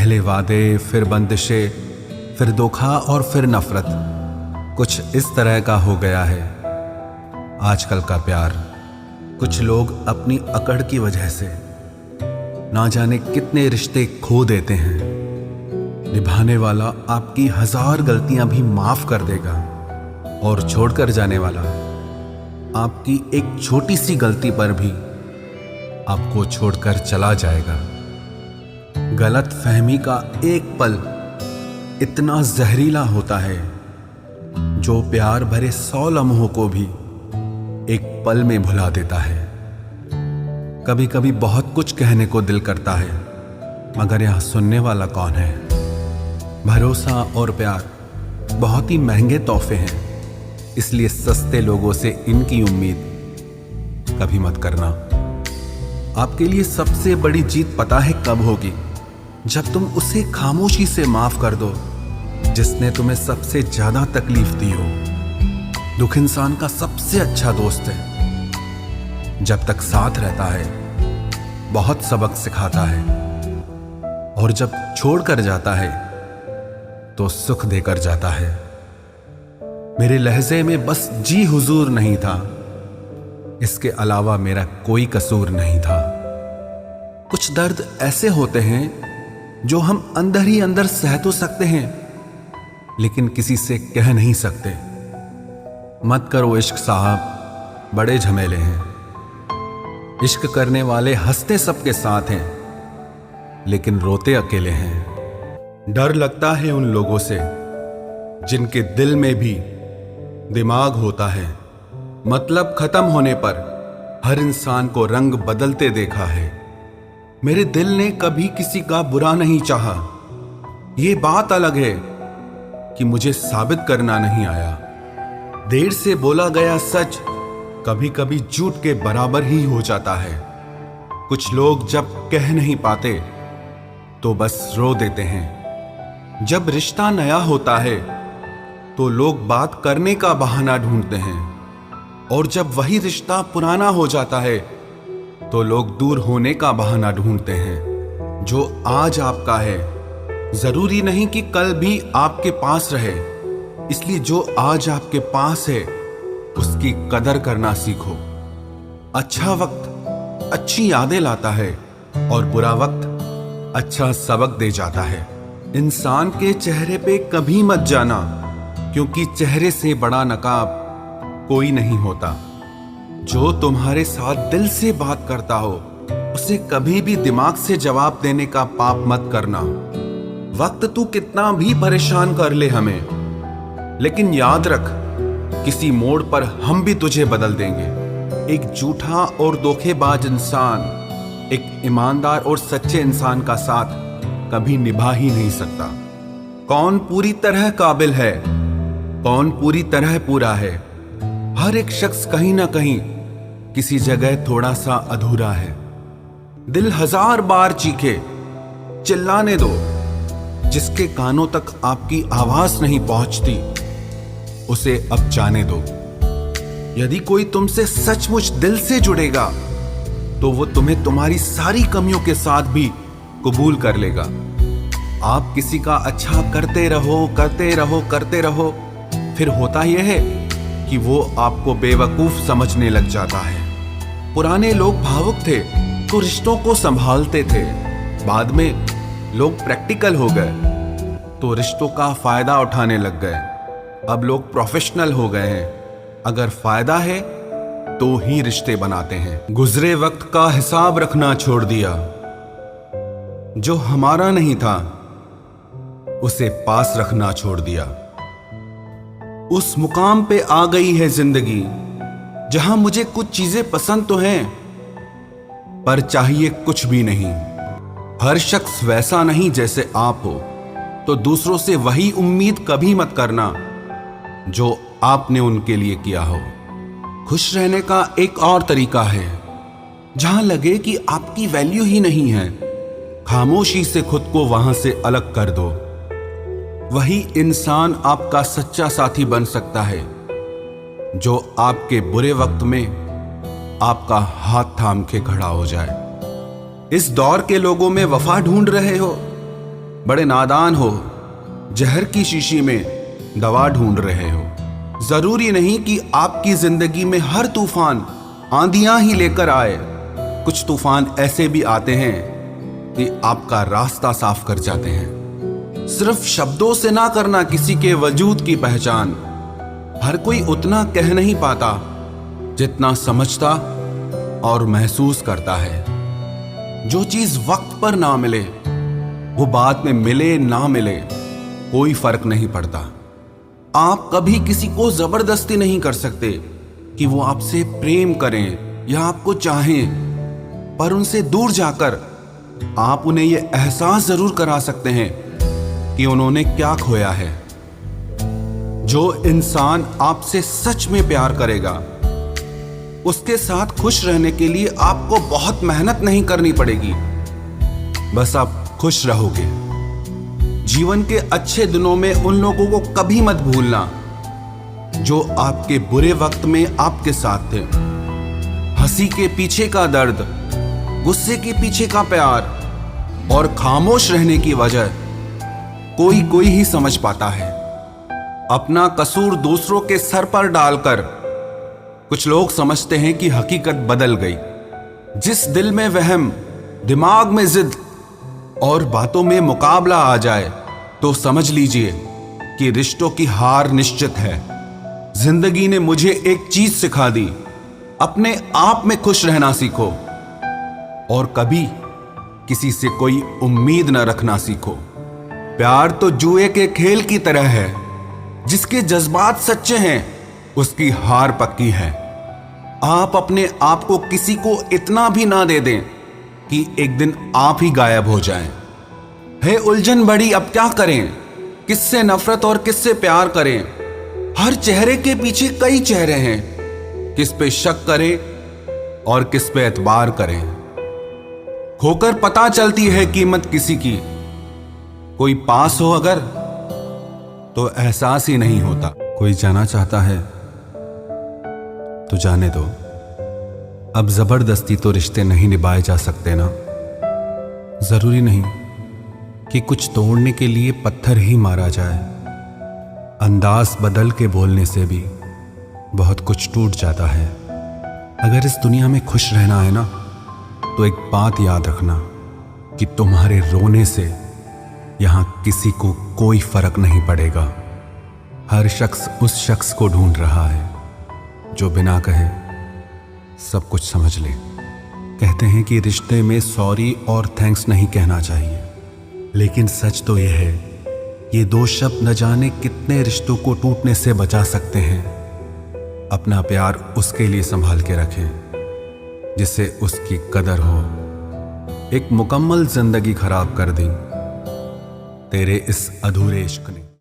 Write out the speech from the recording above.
पहले वादे, फिर बंदिशें, फिर धोखा और फिर नफरत। कुछ इस तरह का हो गया है आजकल का प्यार। कुछ लोग अपनी अकड़ की वजह से ना जाने कितने रिश्ते खो देते हैं। निभाने वाला आपकी 1000 गलतियां भी माफ कर देगा और छोड़कर जाने वाला आपकी एक छोटी सी गलती पर भी आपको छोड़कर चला जाएगा। गलत फहमी का एक पल इतना जहरीला होता है जो प्यार भरे 100 लम्हों को भी एक पल में भुला देता है। कभी कभी बहुत कुछ कहने को दिल करता है, मगर यह सुनने वाला कौन है? भरोसा और प्यार बहुत ही महंगे तोहफे हैं, इसलिए सस्ते लोगों से इनकी उम्मीद कभी मत करना। आपके लिए सबसे बड़ी जीत पता है कब होगी? जब तुम उसे खामोशी से माफ कर दो जिसने तुम्हें सबसे ज्यादा तकलीफ दी हो। दुख इंसान का सबसे अच्छा दोस्त है। जब तक साथ रहता है बहुत सबक सिखाता है, और जब छोड़ कर जाता है तो सुख देकर जाता है। मेरे लहजे में बस जी हुजूर नहीं था, इसके अलावा मेरा कोई कसूर नहीं था। कुछ दर्द ऐसे होते हैं जो हम अंदर ही अंदर सह तो सकते हैं, लेकिन किसी से कह नहीं सकते। मत करो इश्क साहब, बड़े झमेले हैं। इश्क करने वाले हंसते सबके साथ हैं, लेकिन रोते अकेले हैं। डर लगता है उन लोगों से जिनके दिल में भी दिमाग होता है। मतलब खत्म होने पर हर इंसान को रंग बदलते देखा है। मेरे दिल ने कभी किसी का बुरा नहीं चाहा। ये बात अलग है कि मुझे साबित करना नहीं आया। देर से बोला गया सच कभी कभी झूठ के बराबर ही हो जाता है। कुछ लोग जब कह नहीं पाते तो बस रो देते हैं। जब रिश्ता नया होता है तो लोग बात करने का बहाना ढूंढते हैं, और जब वही रिश्ता पुराना हो जाता है तो लोग दूर होने का बहाना ढूंढते हैं। जो आज आपका है जरूरी नहीं कि कल भी आपके पास रहे, इसलिए जो आज आपके पास है उसकी कदर करना सीखो। अच्छा वक्त अच्छी यादें लाता है और बुरा वक्त अच्छा सबक दे जाता है। इंसान के चेहरे पे कभी मत जाना, क्योंकि चेहरे से बड़ा नकाब कोई नहीं होता। जो तुम्हारे साथ दिल से बात करता हो उसे कभी भी दिमाग से जवाब देने का पाप मत करना। वक्त तू कितना भी परेशान कर ले हमें, लेकिन याद रख किसी मोड़ पर हम भी तुझे बदल देंगे। एक झूठा और धोखेबाज इंसान एक ईमानदार और सच्चे इंसान का साथ कभी निभा ही नहीं सकता। कौन पूरी तरह काबिल है, कौन पूरी तरह पूरा है? हर एक शख्स कहीं ना कहीं किसी जगह थोड़ा सा अधूरा है। दिल 1000 बार चीखे, चिल्लाने दो। जिसके कानों तक आपकी आवाज नहीं पहुंचती उसे अब जाने दो। यदि कोई तुमसे सचमुच दिल से जुड़ेगा तो वो तुम्हें तुम्हारी सारी कमियों के साथ भी कबूल कर लेगा। आप किसी का अच्छा करते रहो करते रहो करते रहो, फिर होता यह है कि वो आपको बेवकूफ समझने लग जाता है। पुराने लोग भावुक थे तो रिश्तों को संभालते थे। बाद में लोग प्रैक्टिकल हो गए तो रिश्तों का फायदा उठाने लग गए। अब लोग प्रोफेशनल हो गए हैं। अगर फायदा है तो ही रिश्ते बनाते हैं। गुजरे वक्त का हिसाब रखना छोड़ दिया। जो हमारा नहीं था उसे पास रखना छोड़ दिया। उस मुकाम पे आ गई है जिंदगी जहां मुझे कुछ चीजें पसंद तो हैं, पर चाहिए कुछ भी नहीं। हर शख्स वैसा नहीं जैसे आप हो, तो दूसरों से वही उम्मीद कभी मत करना जो आपने उनके लिए किया हो। खुश रहने का एक और तरीका है, जहां लगे कि आपकी वैल्यू ही नहीं है, खामोशी से खुद को वहां से अलग कर दो। वही इंसान आपका सच्चा साथी बन सकता है जो आपके बुरे वक्त में आपका हाथ थाम के खड़ा हो जाए। इस दौर के लोगों में वफा ढूंढ रहे हो बड़े नादान हो, जहर की शीशी में दवा ढूंढ रहे हो। जरूरी नहीं कि आपकी जिंदगी में हर तूफान आंधियां ही लेकर आए। कुछ तूफान ऐसे भी आते हैं कि आपका रास्ता साफ कर जाते हैं। सिर्फ शब्दों से ना करना किसी के वजूद की पहचान। हर कोई उतना कह नहीं पाता जितना समझता और महसूस करता है। जो चीज वक्त पर ना मिले वो बाद में मिले ना मिले कोई फर्क नहीं पड़ता। आप कभी किसी को जबरदस्ती नहीं कर सकते कि वो आपसे प्रेम करें या आपको चाहें, पर उनसे दूर जाकर आप उन्हें यह एहसास जरूर करा सकते हैं कि उन्होंने क्या खोया है। जो इंसान आपसे सच में प्यार करेगा उसके साथ खुश रहने के लिए आपको बहुत मेहनत नहीं करनी पड़ेगी, बस आप खुश रहोगे। जीवन के अच्छे दिनों में उन लोगों को कभी मत भूलना जो आपके बुरे वक्त में आपके साथ थे। हंसी के पीछे का दर्द, गुस्से के पीछे का प्यार और खामोश रहने की वजह कोई कोई ही समझ पाता है। अपना कसूर दूसरों के सर पर डालकर कुछ लोग समझते हैं कि हकीकत बदल गई। जिस दिल में वहम, दिमाग में जिद और बातों में मुकाबला आ जाए तो समझ लीजिए कि रिश्तों की हार निश्चित है। जिंदगी ने मुझे एक चीज सिखा दी, अपने आप में खुश रहना सीखो और कभी किसी से कोई उम्मीद न रखना सीखो। प्यार तो जुए के खेल की तरह है, जिसके जज्बात सच्चे हैं उसकी हार पक्की है। आप अपने आप को किसी को इतना भी ना दे दें कि एक दिन आप ही गायब हो जाएं। है उलझन बड़ी, अब क्या करें, किससे नफरत और किससे प्यार करें। हर चेहरे के पीछे कई चेहरे हैं, किस पे शक करें और किस पे एतबार करें। खोकर पता चलती है कीमत किसी की, कोई पास हो अगर तो एहसास ही नहीं होता। कोई जाना चाहता है तो जाने दो, अब जबरदस्ती तो रिश्ते नहीं निभाए जा सकते ना। जरूरी नहीं कि कुछ तोड़ने के लिए पत्थर ही मारा जाए। अंदाज बदल के बोलने से भी बहुत कुछ टूट जाता है। अगर इस दुनिया में खुश रहना है ना तो एक बात याद रखना कि तुम्हारे रोने से यहां किसी को कोई फर्क नहीं पड़ेगा। हर शख्स उस शख्स को ढूंढ रहा है जो बिना कहे सब कुछ समझ ले। कहते हैं कि रिश्ते में सॉरी और थैंक्स नहीं कहना चाहिए, लेकिन सच तो यह है ये दो शब्द न जाने कितने रिश्तों को टूटने से बचा सकते हैं। अपना प्यार उसके लिए संभाल के रखें जिससे उसकी कदर हो। एक मुकम्मल जिंदगी खराब कर दी तेरे इस अधूरे इश्क ने।